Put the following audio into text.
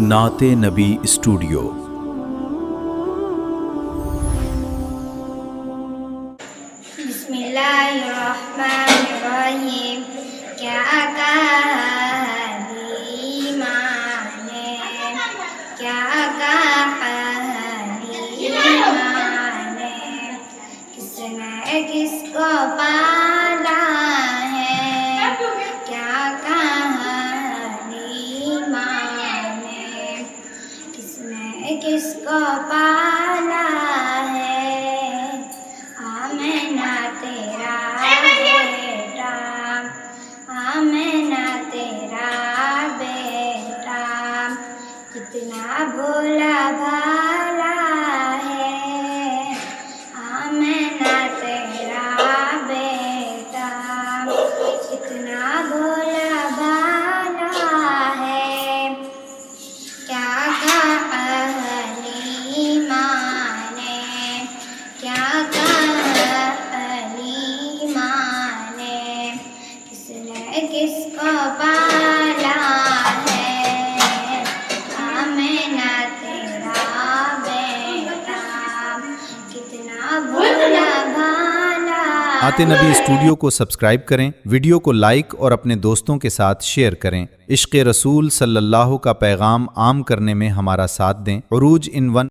नाते नबी स्टूडियो। बिस्मिल्लाहिर्रहमानिर्रहीम। क्या कहा हलीमा ने, क्या कहा हलीमा ने, किसने किसको पाला है, क्या कहा हलीमा ने, किसने किसको पाला है। आमिना तेरा बेटा, आमिना तेरा बेटा, कितना भोला भाला है। आमिना तेरा बेटा, कितना भोला भाला है। क्या कहा हलीमा ने, क्या कहा हलीमा ने, किसने किसको पाला है। आमिना तेरा बेटा, कितना भोला भाला। नाते नबी स्टूडियो को सब्सक्राइब करें, वीडियो को लाइक और अपने दोस्तों के साथ शेयर करें। इश्क़ रसूल सल्लल्लाहु का पैगाम आम करने में हमारा साथ दें। उरूज इन 1